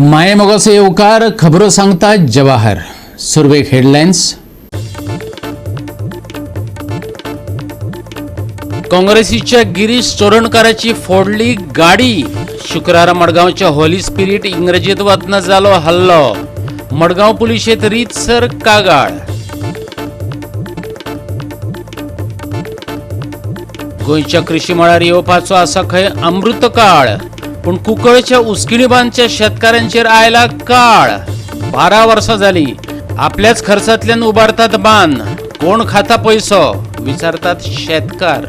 माये मोगाचे येवकार खबरो सांगता जवाहर. सुरवेक हेडलायन्स. काँग्रेसीच्या गिरीश चोरणकाराची फोडली गाडी. शुक्रारा मडगावच्या होली स्पिरिट इंग्रजीत वतना जालो हल्लो. मडगाव पुलिशेत रीतसर कागाळ. गोंयच्या कृषी मळार येवपाचो आसा खंय अमृत काळ. पण कुंकळच्या उस्किणीबांधच्या शेतकाऱ्यांचेर आयला काळ. 12 वर्सां जाली आपल्याच खर्चातल्यान उबारतात बांद. कोण खाता पैसो विचारतात शेतकार.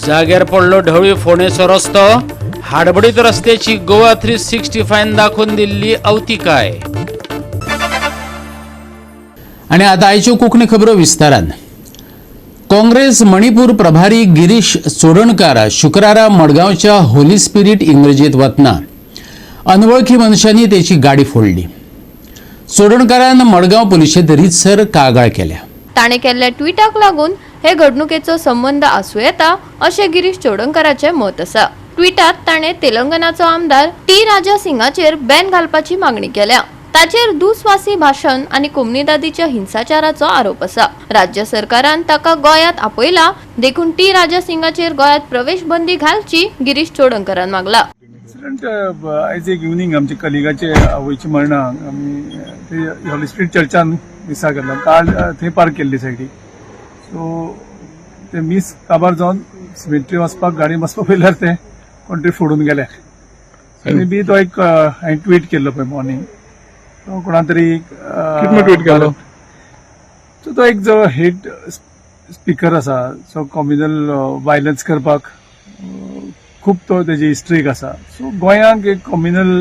जाग्यार पडलो ढवळी फोंडेचो रस्तो. हाडबडीत रस्त्याची गोवा 365 दाखवून दिल्ली अवतिकाय. आणि आता आयच्यो कोंकणी खबरो विस्तारान. काँग्रेस मणिपूर प्रभारी गिरीश चोरणकार शुक्रारा मडगावच्या होली स्पिरिट इंग्रजीत वतना अनवळखी मनशांनी त्याची गाडी फोडली. चोरणकारान मडगाव पुलिशेत रीतसर कागाळ केल्या. ताणे केल्ल्या ट्विटाक लागून हे घडणुकेचो संबंध आसूं येता अशें गिरीश चोडणकाराचें मत आसा. ट्विटात ताणे तेलंगणाचो आमदार टी राजा सिंगाचेर बॅन घालपाची मागणी केल्या. ताचेर दुस्वासी भाषण आणि कोमनीदादीच्या हिंसाचाराचो आरोप आसा. राज्य सरकारान ताका गोंयांत आपयला देखून टी राजा सिंगाचेर गोंयांत प्रवेश बंदी घालची गिरीश चोडणकारान मागला. आयज एक इवनिंग आमच्या कलिगाचे आवयची मरणां आमी ते हॉली स्पिरिट चर्चान मिसा केला. कार थंय पार्क केल्ली सायडीक. सो ते मीस काबार जावन सिमेट्री वचपाक गाडी वचपाक पयल्यार ते कोण तरी फोडून गेले. मे बी तो एक हांवें ट्वीट केल्लो पळय मॉर्निंग. तो कोणा तरी ट्वीट केलो. सो तो एक जो हेट स्पीकर आसा. सो कम्युनल वायलन्स करपाक खूब तो तेजी हिस्ट्रीक आसा. सो गोंयांक एक कम्युनल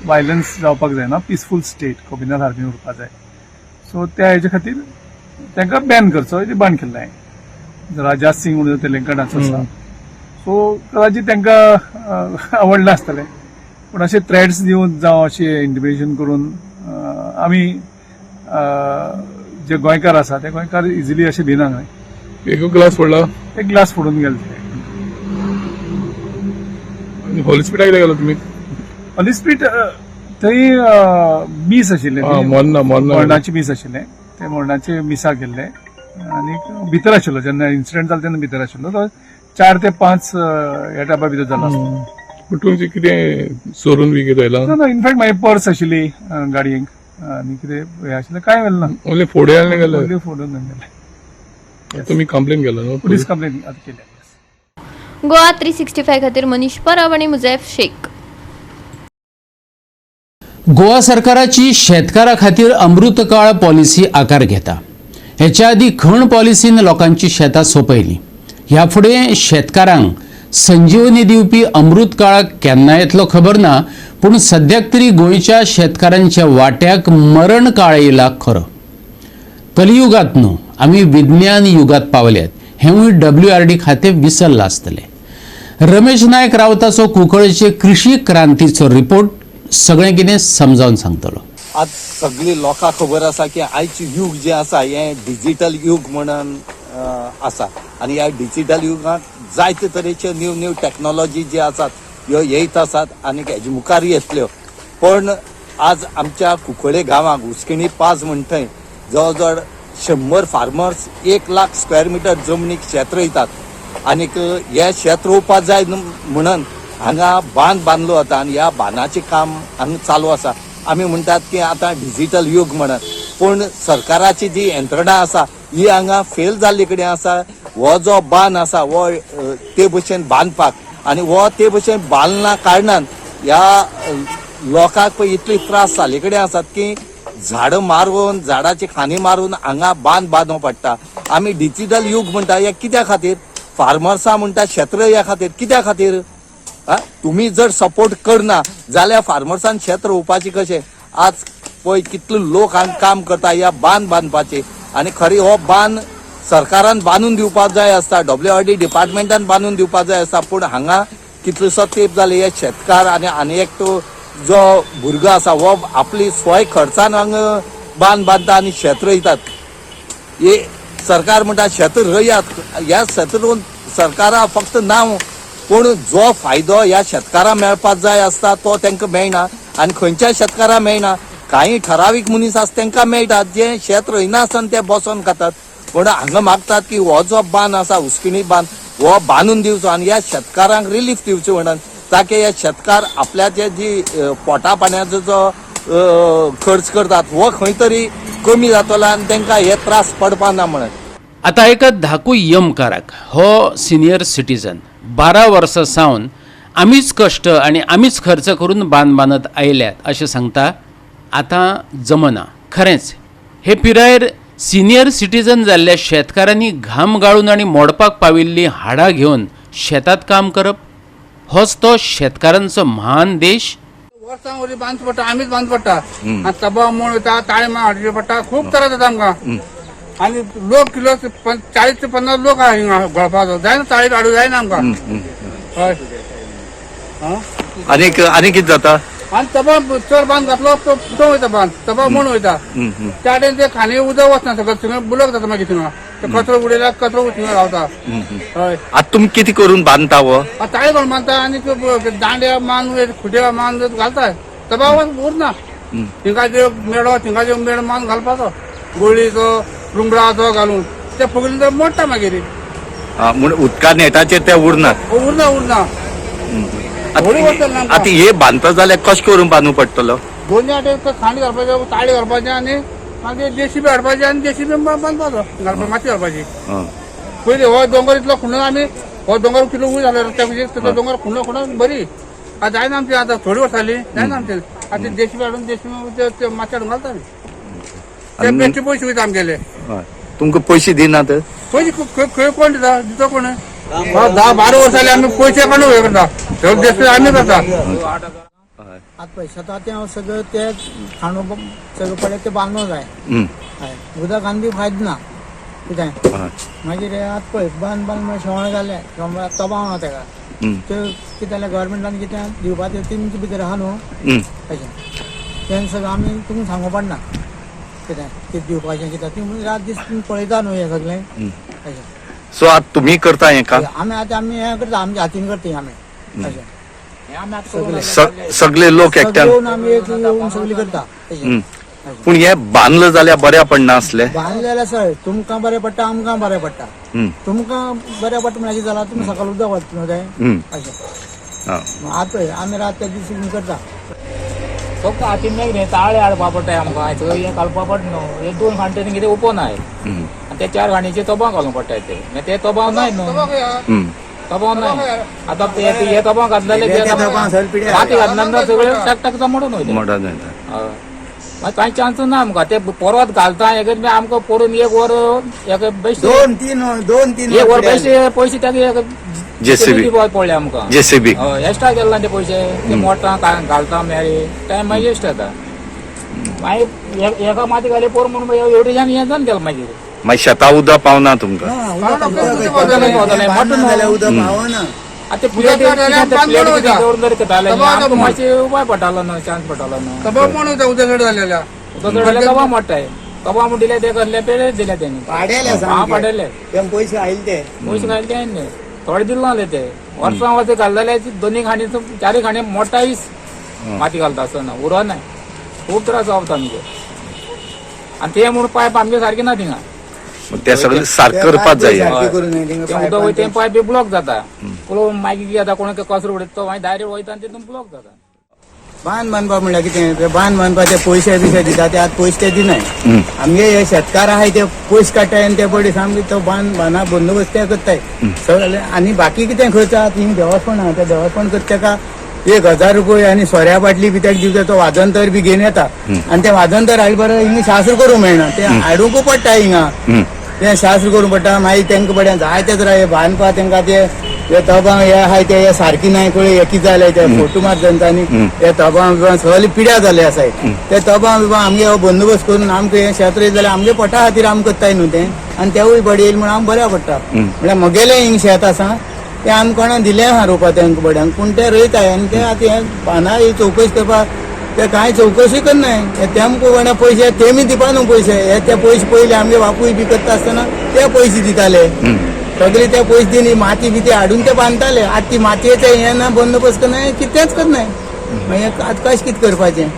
वायलन्स जावपाक जायना. पिसफूल स्टेट कम्युनल आर्मी उरपाक जाय. सो त्या हेजे खातीर तांकां बॅन करचो हेजी बांड केल्लो हांवें. राजा सिंग म्हणून तेलंगणाचो आसा. सो कदाचित तांकां आवडलें आसतलें. पूण अशे थ्रेट्स दिवन जावं अशें इंटिमिडेशन करून आमी जे गोंयकार आसा ते गोंयकार इजिली अशे भिना न्हय. एक ग्लास फोडला. एक ग्लास फोडून गेले. होली स्पिरिटाक कितें गेलो तुमी? होली स्पिरिट थंय मीस आशिल्ले. मरणाची मीस आशिल्ले. ते मरणाचे मिसा गेल्ले आनी भितर आशिल्लो. जेन्ना इन्सिडंट जालो तेन्ना भितर आशिल्लो. तो 4 ते 5 ह्या टायपा भितर जालो आसलो. पूण तुमचें कितें चोरून बी कितें येयला? ना इनफॅक्ट म्हाजी पर्स आशिल्ली गाडयेक आनी कितें हें आशिल्लें कांय व्हेलें ना. ओन्ली फोडे आनी गेले. ओन्ली फोडून गेले. तुमी कंप्लेन केला न्हू? पुलीस कंप्लेन केल्या. गोवा 365 खातीर मनीष परब आणि मुजैफ शेख. गोवा सरकाराची शेतकारा खातीर अमृत काळ पॉलिसी आकार घेता. हेच्या आदी खण पॉलिसीन लोकांची शेतां सोंपयली. ह्या फुडें शेतकारांक संजीवनी दिवपी अमृत काळ केन्ना येतलो खबर ना. पूण सद्याक तरी गोंयच्या शेतकारांच्या वाट्याक मरण काळ येयला खरो. कलियुगात न्हू आमी विज्ञान युगात पावल्यात हेंवूय WRD खातें विसरलां आसतलें. रमेश नायक रावताचो कुंकळचे कृषी क्रांतीचो रिपोर्ट सगळें कितें समजावन सांगतलो. आज सगळी लोकांक खबर आसा की आयचें युग जें आसा हें डिजिटल युग म्हणून आसा. आनी ह्या डिजिटल युगांत जायते तरेच्यो न्यू टॅक्नॉलॉजी जे आसात ह्यो येयत आसात आनी हेजे मुखार येतल्यो. पण आज आमच्या कुंकळे गांवांक उस्किणी पाज म्हणटय जवळ जवळ 100 फार्मर्स 1 लाख स्क्वेअर मिटर जमनीक शेत रोयतात. आनीक हे शेत रोवपाक जाय म्हणून हांगा बांद बांदलो वता आनी ह्या बांदाचें काम हांगा चालू आसा. आमी म्हणटात की आतां डिजिटल युग म्हणून. पूण सरकाराची जी यंत्रणा आसा ही हांगा फेल जाल्ले कडेन आसा. हो जो बांद आसा हो ते भशेन बांदपाक आनी हो ते भशेन बांदना कारणान ह्या लोकांक पळय इतले त्रास जाल्ले कडेन आसात की झाडां मारून झाडाची खाणी मारून हांगा बांद बांदूं पडटा. आमी डिजिटल युग म्हणटा हे कित्या खातीर? फार्मर्सां म्हणटा शेत रोवया खातीर. कित्या खातीर? तुम्ही जर सपोर्ट करना जाल्यार फार्मर्सान शेत रोवपाचें कशें? आज पळय कितले लोक हांगा काम करता ह्या बांद बांदपाचें. आनी खरी हो बांद सरकारान बांदून दिवपाक जाय आसता. WRD डिपार्टमेंटान बांदून दिवपाक जाय आसता. पूण हांगा कितलोसो तेंप जाले हे शेतकार आनी एक तो जो भुरगो आसा हो आपली स्वय खर्चान हांगा बांद बांदता आनी शेत रोयतात. हे सरकार म्हणटा शेत रोयात. ह्या शेत रोवन सरकारा फक्त नांव पूण जो फायदो ह्या शेतकारांक मेळपाक जाय आसता तो तांकां मेळना आनी खंयच्या शेतकारांक मेळना. काही ठरावीक मनीस आसा तांकां मेळटात जे शेत रोयनासतना ते बसोन खातात. पूण हांगा मागतात की हो जो बांद आसा हुस्किणी बांद हो बांदून दिवचो आनी ह्या शेतकारांक रिलीफ दिवचें म्हणून, ताकी हे शेतकार आपल्याचे जी पोटा पाण्याचो जो खर्च करतात हो खंय तरी कमी जातलो आनी तांकां हे त्रास पडपा ना म्हणून. आता एक धाकू यमकाराक हो सिनियर सिटीजन 12 वर्सां सावन आमीच कश्ट आणि आमीच खर्च करून बांदत आयल्यात अशें सांगता. आतां जमना खरेंच. हे पिरायेर सिनियर सिटीजन जाल्ल्या शेतकारांनी घाम गाळून आणि मोडपाक पाविल्लीं हाडां घेवन शेतात काम करप होच तो शेतकारांचो म्हान देश. वर्सां वरी बांदचो पडटा, आमीच बांदचो पडटा. आनी तबा म्हण वयता, ताळे मार हाडचे पडटा, खूब त्रास जाता आमकां. आनी लोक किलो 40 ते 50 लोक आहा हिंगा गळपाचो, जायना ताळेक हाडूं जायना आमकां. हय आनी कितें जाता? आनी तबा चड बांद घातलो तो फुटोन वयता बांद, तबा म्हण वयता. त्या टायम ते खाणी उदक वचना सकयल, थिंगा बुलक जाता मागीर थिंगा. ते कचरो उडयल्यार कचरो थिंगा रावता. हय आतां तुमी कितें करून बांदता हो? ताळे घालून बांदता आनी दांड्या मान खुट्या मान घालता. तबा उरना थिंगा जे मेळो थिंगा जे मेळ मान घालपाचो, गोळीचो रुमडाचो घालून ते फुगले तर मोडटा मागीर. म्हण उदका नेटाचेर ते उरनात. उरना आतां हे बांदता जाल्यार कशें करून बांदूं पडटलो? दोन्ही वाटेन खांड घालपाचें, ताळे घालपाचें आनी मागीर जेसीबी हाडपाचें आनी जेसीबी बांदपाचो घालपाचो, माती घालपाची. पयलीं हो दोंगर इतलो खुणून आमी हो दोंगर किलो उज जालो तो दोंगर खुणून बरी. आतां जायना आमची, आतां थोडी वर्सां जाली जायना आमचे. आतां जेसीबी हाडून जेसीबी माती हाडून घालता आमी. ते बेश्टे पयशे वयता आमगेले. तुमकां पयशे दिनात? पयशे खंय कोण दिता, दिता कोण? 10-12 वर्सां जाली आमी पयशे काडून हे करता, जेसीबी आमी करता. आता पळय शेतात ते सगळं ते खाणू सगळं पडले ते बांदूं जाय. उदक आनी बी फायदो ना कितें. मागीर आतां पळय बांद शेवण जाले, शेवण तबाव ना तेका. ते कितें जालें गव्हर्मेंटान कितें दिवपाचें तेंचे भितर आहा न्हू अशें. तें सगळं आमी तुमकां सांगूं पडना कितें दिवपाचें कितें. ती रात दीस तुमी पळयता न्हू हें सगळें अशें. सो आतां तुमी करता हें काम? आमी हें करता, आमच्या हातीन करता आमी अशें. सगळे लोक एकट्यान येवन आमी एक येवन सगळीं करता अशें. पूण हे बांदलं जाल्यार बऱ्या पडना आसलें? बांदलें जाल्यार सर तुमकां बरें पडटा, आमकां बरें पडटा. तुमकां बरें पडटा म्हणजे कितें जालां, तुमी सकाळ उदक वचता न्हू तें अशें. आतां पळय आमी रात त्या दिसा करता. फक्त हातीन मेळ्ळें ताळे हाडपा पडटा आमकां, हें हें घालपा पडटा न्हू. हे 2 घांटे कितें ओपन आय आनी ते 4 घाणीचे तोबां घालूंक पडटा. ते तोबां नाय न्हू, तोबां नाय. आतां हे तोबां घातलेले माती घातल्यानंतर सगळे टाक मोडून वयता. मागीर कांय चान्स ना आमकां. ते परत घालता हे आमकां पडून एक वर बेश्टे 2-3 एक वर बेश्टे पयशे ताका जेसीबी पडले आमकां. जेसीबी एक्स्ट्रा गेला ते पयशे, ते मोडटा घालता मेळ्ळी टायम मागीर वेस्ट जाता. मागीर एका माती घाली पोर म्हणून एवढी जाण हें जावन गेला. मागीर शेतां उदक पावना तुमकां? आतां प्लेट मातशें उपाय पडटालो न्हू, चान्स पडटालो न्हू. तबा म्हण वयता उदक चड जालेल्या. उदक चडले तबा मोडटाय. तबा म्हणले ते कसले पेड दिले तेणी पाडेले पयशे आयले ते पयशे घालले ते आनी थोडे दिले नासले ते. वर्सां वर्स घाललेले 2 खाणी 4 खाणी मोठाईस माती घालता आसतना उरना. खूब त्रास जावता आमचे. आनी ते म्हणून पायप आमचे सारके ना थिंगा. ते सगळें सारकें करपाक जाय. ते उदक वयता पायप ब्लॉक जाता. मागीर कितें जाता, कोणाक कचरो उडयता तो मागीर डायरेक्ट वयता आनी तितून ब्लॉक जाता. बांद बांदपा म्हणल्यार कितें, ते बांद बांदपाचे पयशे बिशे दिता ते आतां पयशे ते दिनाय. आमगे हे शेतकार आहाय ते पयशे काडटाय आनी ते पडे सामके तो बांदा बंदोबस्त ते करताय सगळे. आनी बाकी कितें खर्च आहा हिंग देवस्थान आहा, ते देवस्थान करता तेका 1000 रुपये आनी सोऱ्या बाटली बी तेका दिवता. तो वाजंतर बी घेवन येता आनी ते वाजंतर हाडले बरें हिंग शास्त्र करूंक मेळना. ते हाडूंक पडटा हिंगा, ते शास्त्र करूंक पडटा. मागीर तेंका पडटा जाय तेच राय बांदपा तेंका ते तोबां हे आहाय ते सारकी नाय कळ्ळी एकी जाले ते फोटो मार जनतांनी ते तोबां बिबां सगळे पिड्या जाले आसाय. ते तोबां बिबां आमगे हो बंदोबस्त करून आमकां हे शेत रोयत जाल्यार आमगे पोटा खातीर आमी करताय न्हू ते. आनी तेवूय बडी येयले म्हणून आमकां बऱ्या पडटा. म्हळ्यार म्हगेलें हिंग शेत आसा ते आमी कोणाक दिलें आहा रोवपा तेंका बड्यांक, पूण ते रोयताय आनी ते आतां हे बांदा ही चवकशी करपाक ते कांय चवकशी करनाय. तेमकां कोणा पयशे तेमी दिवपा न्हू पयशे. हे ते पयशे पयले आमगे बापूय बी करता आसतना ते पयशे दिताले सगळे ते पयशे दिवन ही माती बिती हाडून ते बांदताले. आतां ती मातयेचें हें ना, बंदोबस्त करना, कितेंच करनाय. मागीर आतां कशें कितें करपाचें?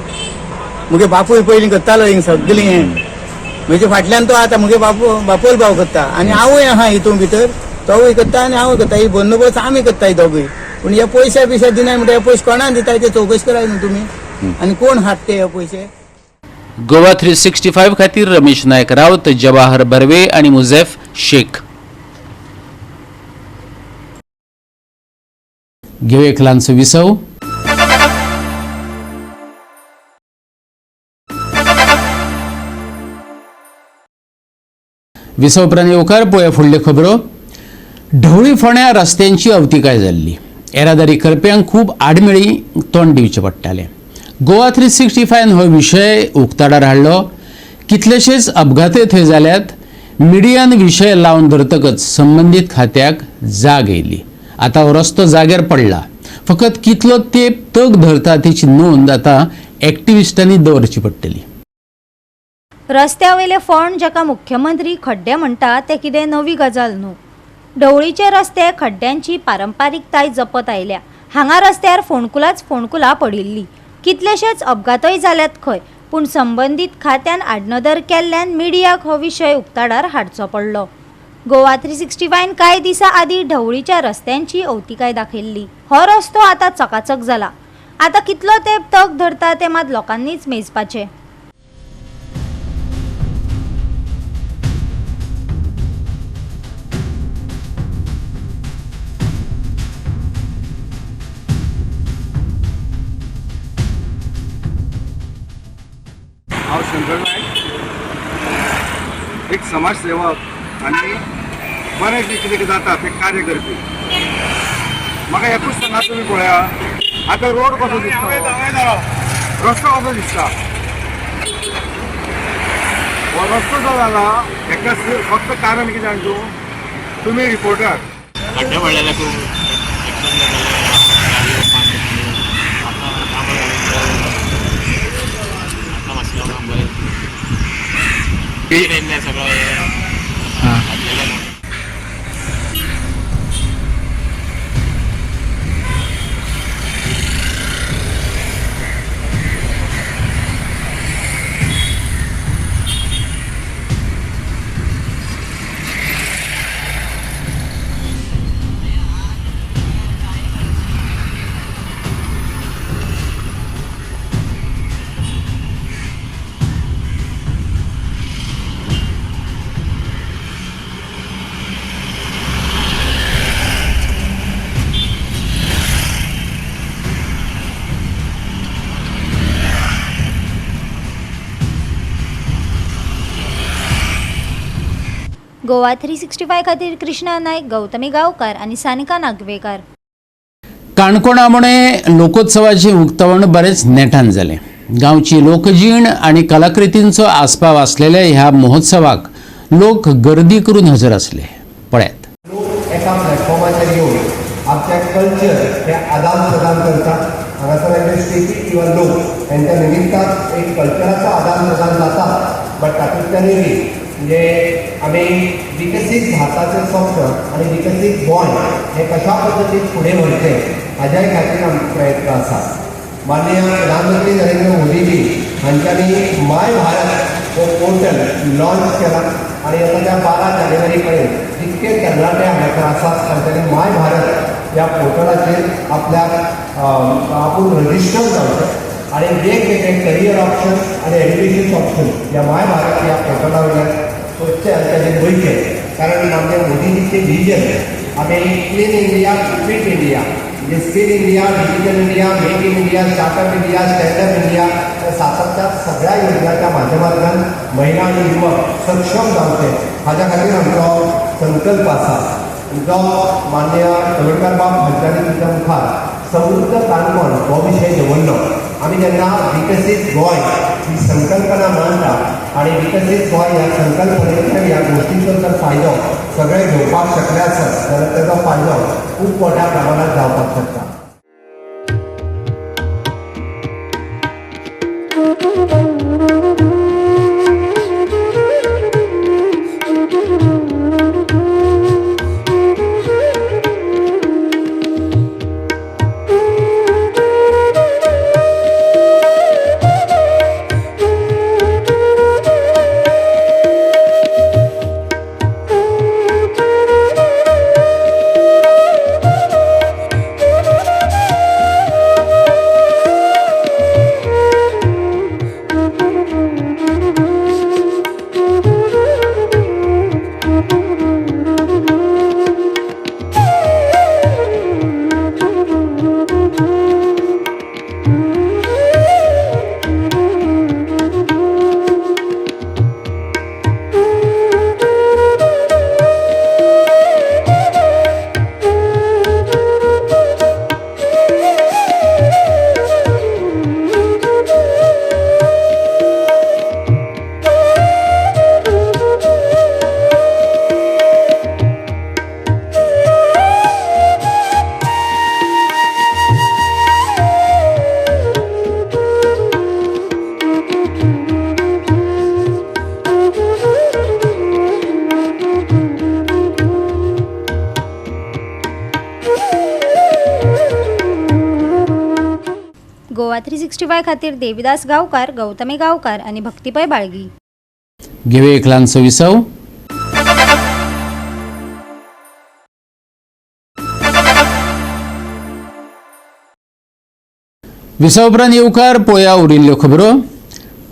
मुगे बापूय पयलीं करतालो हिंग सगळें हें. म्हजे फाटल्यान तो आतां मुगे बापोल भाव करता आनी हांवूय आहा हितून भितर. तोवूय करता आनी हांवूय करता. ही बंदोबस्त आमी करताय दोगूय. पूण हे पयशे बिशे दिनाय म्हणटा हे पयशे कोणाक दिताय ते चवकशी कराय न्हू तुमी. आनी कोण हाडटे हे पयशे? गोवा 365 खातीर रमेश नायक रावत, जवाहर बर्वे आणि मुझेफ शेख. घेऊ एक ल्हानसो विसव. विसव उपरांत येवकार पळोवया फुडल्यो खबरो. ढवळी फोंड्या रस्त्यांची अवतिकाय जाल्ली. येरादारी करप्यांक खूब आडमेळी तोंड दिवचें पडटालें. गोवा 365 हो विशय उक्ताडार हाडलो. कितलेशेच अपघातय थंय जाल्यात. मिडियान विशय लावन धरतकच संबंदीत खात्याक जाग येयली. आतां हो रस्तो जाग्यार पडला. फकत कितलो तेंप तग धरता तेची नोंद आतां एक्टिविस्टांनी दवरची पडटली. रस्त्यावयले फोंड जाका मुख्यमंत्री खड्डे म्हणटा ते कितें नवी गजाल न्हू. ढवळीचे रस्ते खड्ड्यांची पारंपारीकताय जपत आयल्या. हांगा रस्त्यार फोंडकुलाच फोंडकुलां पडिल्लीं. कितलेशेच अपघातय जाल्यात खंय, पूण संबंदीत खात्यान आडनदर केल्ल्यान मिडियाक हो विशय उक्ताडार हाडचो पडलो. गोवा 365 कांय दिसा आदीं ढवळीच्या रस्त्यांची अवतिकाय दाखयल्ली. हो रस्तो आतां चकाचक जाला. आतां कितलो तेंप तग धरता तें मात लोकांनीच मेजपाचें. हांव शंकर नायक, एक समाजसेवक आनी बरें कितें कितें जाता तें कार्य करपी. म्हाका एकूच सांगा तुमी पळया, आतां रोड कसो दिसता, रस्तो कसो दिसता. हो रस्तो जो जाला हेका फक्त कारण कितें जाण तूं तुमी रिपोर्टर. खड्डे पडलेले खूब गोवा 365 खातीर कृष्णा नायक, गौतमी गांवकार आनी सानिका नागवेकार. काणकोणामुळे लोकोत्सवाचे उक्तावण बरेच नेटान जालें. गांवची लोकजीण आनी कलाकृतींचो आस्पाव आसलेल्या ह्या महोत्सवाक लोक गर्दी करून हजर आसले. पळयात. लोक एका प्लॅटफॉर्माचेर येवन आपल्या कल्चर हे आदान प्रदान करतात. हांगासर स्टेटी किंवा लोक यांच्या निमित्तान एक कल्चराचो आदान प्रदान जाता. बट तातूंतल्यानूय म्हणजे आमी विकसीत भारताचें स्वप्न आनी विकसीत गोंय हे कशा पद्दतीन फुडें व्हरचें हाज्याय खातीर आमचो प्रयत्न आसा. माननीय प्रधानमंत्री नरेंद्र मोदीजी हांच्यांनी माय भारत हो पोर्टल लॉन्च केला आनी आता त्या 12 जानेवारी पर्यंत जितके तरणाटे हांगासर आसात तांच्यांनी माय भारत ह्या पोर्टलाचेर आपल्याक आपूण रजिस्टर जावचें आणि वेगवेगळे करियर ऑप्शन आणि एड्युकेशन ऑप्शन या माय भारत या पोर्टलावयल्यान सोदचे आनी ताचेर वयचे. कारण आमचे मोदीजीचे विजन आमी क्लीन इंडिया, फिट इंडिया, म्हणजे skill India, digital India, make in India, startup India, standup India या सातत्यात सगळ्या योजनांच्या माध्यमांतल्यान महिला आणि युवक सक्षम जावचे हाज्या खातीर आमचो संकल्प आसा. जो माननीय तवडकार बाब हांच्यांनी तुमच्या मुखार समृद्ध काणकोण हो विशय दवरलो. आमी जेन्ना विकसीत गोंय ही संकल्पना मांडटा आनी विकसीत गोंय ह्या संकल्पनेंतल्यान ह्या गोश्टींचो जर फायदो सगळे घेवपाक शकले आसत जाल्यार ताचो फायदो खूब मोठ्या प्रमाणात जावपाक शकता. 365 खातीर देविदास गांवकार, गौतमी गांवकार आनी भक्तीपय बाळगी. घेवे एक ल्हानसो विसव. विसव उपरांत येवकार पळोवया उरिल्ल्यो खबरो.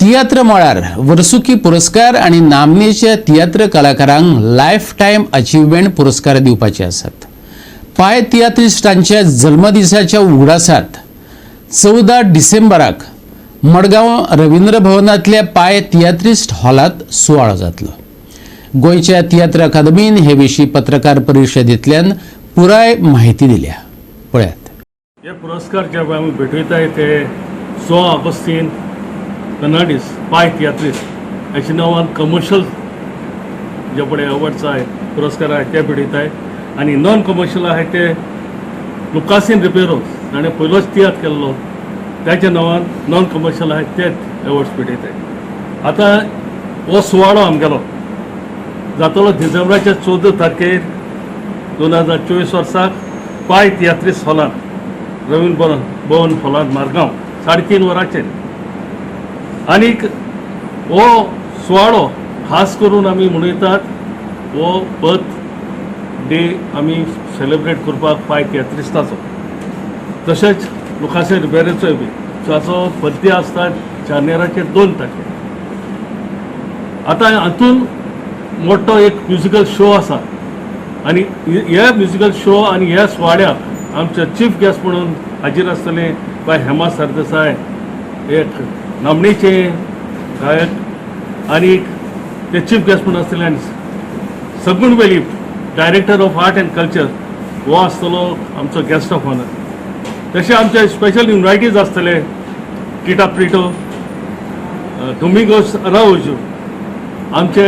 तियात्र मळार वर्सुकी पुरस्कार आनी नामनेच्या तियात्र कलाकारांक लायफ टायम अचिव्हमेंट पुरस्कार दिवपाचे आसात. पाय तियात्रिस्टांच्या जल्मदिसाच्या उगडासात 14 डिसेंबराक मडगांव रवींद्र भवनांतल्या पाय तियात्रिस्ट हॉलांत सुवाळो जातलो. गोंयच्या तियात्र अकादमीन हे विशीं पत्रकार परिशदेंतल्यान पुराय माहिती दिल्या. पळयात. हे पुरस्कार जे आमी भेटयताय ते 16 ऑगस्टीन कनाडीस पाय तियात्रिस्ट हाच्या नांवान कमर्शियल जे पळय अवॉर्ड्स आहाय पुरस्कार आहाय ते भेटयताय आनी नॉन कमर्शियल आहाय ते लुकासीन रिपेरो ताणें पयलोच तियात्र केल्लो त्याच्या नांवान नॉन कमर्शियल आहाय तेच अवॉर्ड्स भेटयताय. आतां हो सुवाळो आमगेलो जातलो डिसेंबराच्या 14 तारखेर 2024 वर्साक पाय तियात्रिस्ट हॉलांत रवींद्र भवन हॉलांत मारगांव 3:30 वरांचेर. आनीक हो सुवाळो खास करून आमी मनयतात हो बर्थ डे आमी सेलिब्रेट करपाक पाय तियात्रिस्टाचो. तशेंच लुकासीन रिपेरोचोय बी जाचो बर्थडे आसता जानेवारीचे 2 तारखेर. आतां हातून मोठो एक म्युजिकल शो आसा आनी ह्या म्युजिकल शो आनी ह्या सुवाळ्याक आमचे चीफ गेस्ट म्हणून हाजीर आसतले बाय हेमा सरदेसाय, एक नामनेचे गायक आनीक ते चीफ गेस्ट म्हणून आसतले आनी Sagun Velip director of art and culture हो आसतलो आमचो गेस्ट ऑफ ऑनर. तशें आमचे स्पेशल इन्वायटीज आसतले टिटा प्रिटो, डोमिंगोस अराउजो, आमचे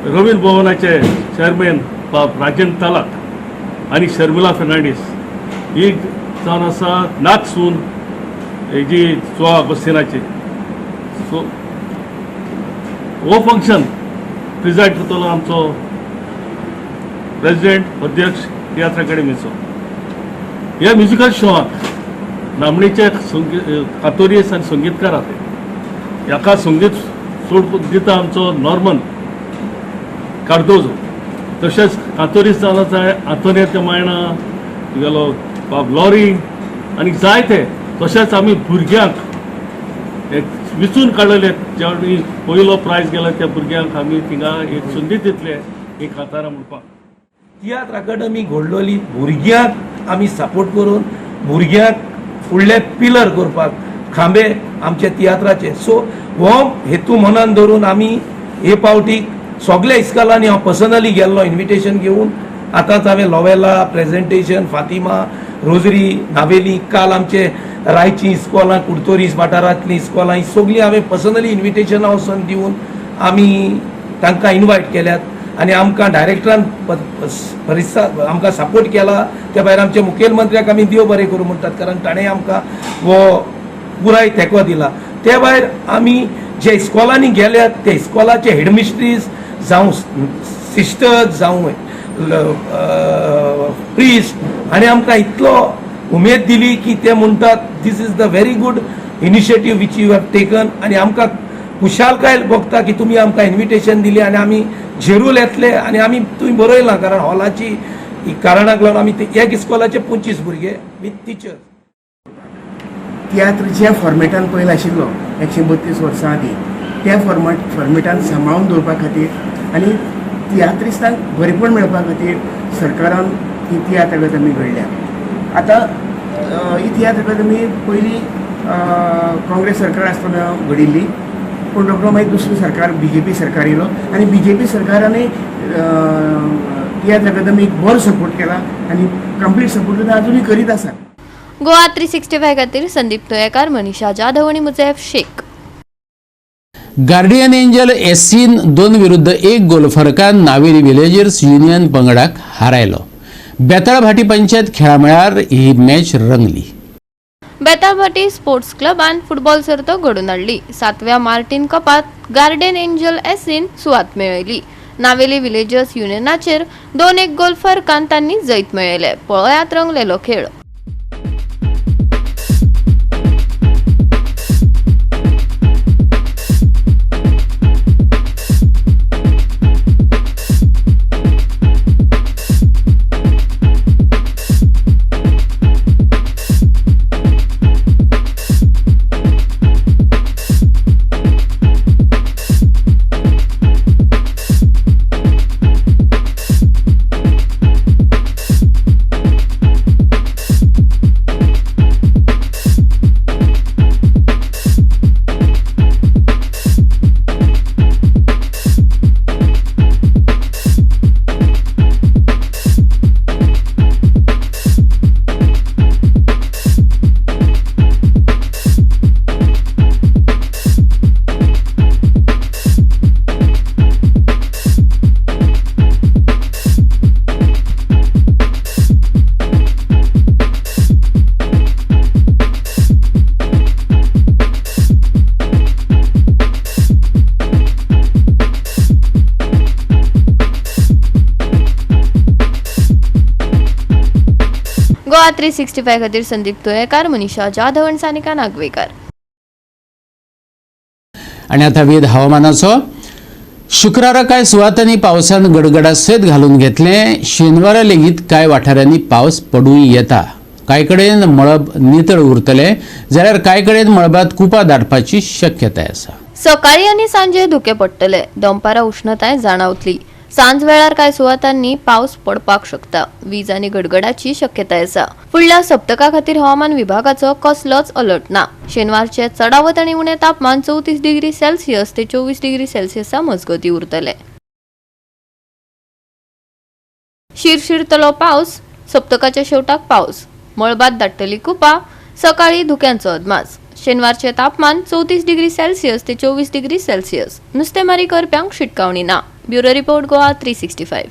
रवींद्र भवनाचे चेअरमॅन राजेंद्र तालाक आनी शर्मिला फर्नांडीस ही जावन आसा नागसून हेजी 16 ऑगस्टिनाची. सो हो फंक्शन प्रिजायड करतलो आमचो प्रेसिडेंट अध्यक्ष तियात्र अकादमीचो. ह्या म्युजिकल शोआक नामनेचे कातोरीस आनी संगीतकार आसात. ह्याका संगीत सोड दिता आमचो नॉर्मन कार्दोजो. तशेंच कातोरीस जावन आसा आंतोनियो मायना तुगेलो बाब लॉरी आनी जायते. तशेंच आमी भुरग्यांक एक विचून काडलेले जे पयलो प्रायज गेलो त्या भुरग्यांक आमी थिंगा एक संदी दितले एक कातारां म्हणपाक. तियात्र अकादमी घडलोली भुरग्यांक आमी सपोर्ट करून भुरग्यांक फुडले पिलर करपाक खांबे आमचे तियात्राचे. सो हो हेतू मनान धरून आमी हे पावटी सगळ्या इस्कॉलांनी हांव पर्सनली गेल्लो इन्विटेशन घेवन. आतांच हांवें लोवेला, प्रेजेंटेशन, फातिमा, रोजरी, नावेली, काल आमचे रायची इस्कॉलां, कुडतोरीस वाठारांतलीं इस्कॉलां ही सगळीं हांवें पर्सनली इन्विटेशनां वचून दिवन आमी तांकां इन्वायट केल्यात. आनी आमकां डायरेक्टरान आमकां सपोर्ट केला. त्या भायर आमच्या मुखेलमंत्र्याक आमी देव बरें करूं म्हणटात कारण ताणें आमकां हो पुराय तेंको दिला. त्या भायर आमी जे इस्कॉलांनी गेल्यात त्या इस्कॉलाचे हेडमिस्ट्रीज जावं सिस्टर्स जावं प्रिस्ट आनी आमकां इतलो उमेद दिली की ते म्हणटात this is the very good initiative which you have taken. आनी आमकां खुशालकाय भोगता की तुमी आमकां इन्विटेशन दिली आनी आमी झेरूल येतले आनी आमी तुमी बरयलां कारण हॉलाची कारणाक लागून आमी एक इस्कॉलाचे 25 भुरगे विथ टिचर्स. तियात्र ज्या फॉर्मेटान पयलो आशिल्लो 132 वर्सां आदीं त्या फॉर्मेटान सांबाळून दवरपा खातीर आनी तियात्रिस्तांक बरेपण मेळपा खातीर सरकारान ही तियात्र अकादमी घडल्या. आतां ही तियात्र अकादमी पयलीं काँग्रेस सरकार आसतना घडिल्ली पूण रोखडो मागीर दुसरें सरकार BJP सरकार येयलो आनी BJP सरकारानूय तियात्र अकादमीक बरो सपोर्ट केला आनी कंप्लीट सपोर्ट अजूनय करीत आसा. गोवा 365 खातीर संदीप तोयेकार, मनीषा जाधव आनी मुजेफ शेख. गार्डियन एंजल SCन 2-1 गोल फरकान नावेली विलेजर्स युनियन पंगडाक हारायलो. बेताळभाटी पंचायत खेळामेळार ही मॅच रंगली. बेताळभाटी स्पोर्ट्स क्लबान फुटबॉल सर्त घडोवन हाडली. 7व्या मार्टिन कपात गार्डियन एंजल SCन सुवात मेळयली. नावेली विलेजर्स युनियनाचेर 2-1 गोल फरकान तांणी जैत मेळयले. पळयात रंगलेलो खेळ. गोवा 365 खातीर संदीप तुयेकार, मनीषा जाधव आनी सानिका नागवेकर. आणि आता वेध हवामानाचो. शुक्रारा कांय सुवातांनी पावसान गडगडा सयत घालून घेतले. शेनवारा लेगीत कांय वाठारांनी पावस पडूय येता. कांय कडेन मळब नितळ उरतले जाल्यार कांय कडेन मळबात कुपां दाटपाची शक्यताय आसा. सकाळी आनी सांजे धुके पडटले. दनपारा उष्णताय जाणवतली. सांज वेळार कांय सुवातांनी पावस पडपाक शकता. वीज आनी गडगडाची शक्यताय आसा. फुडल्या सप्तका खातीर हवामान विभागाचो कसलोच अलर्ट ना. शेनवारचे चडावत आनी उणें तापमान 34 डिग्री सेल्सियस ते 24 डिग्री सेल्सियसा मजगती उरतले. शिरशिरतलो पावस. सप्तकाच्या शेवटाक पावस. मळबात दाटतली कुपां. सकाळी धुक्यांचो अदमास. शेनवारचे तापमान 34 डिग्री सेल्सियस ते 24 डिग्री सेल्सियस. नुस्तेमारी करप्यांक शिटकावणी ना. Bureau report Goa 365.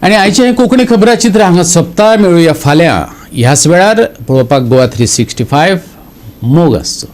आणि आयचे कोंकणी खबराचित्र हांगा सोंपता. मेळुया फाल्यां ह्याच वेळार पळोवपाक गोवा 365 मोग आसचो.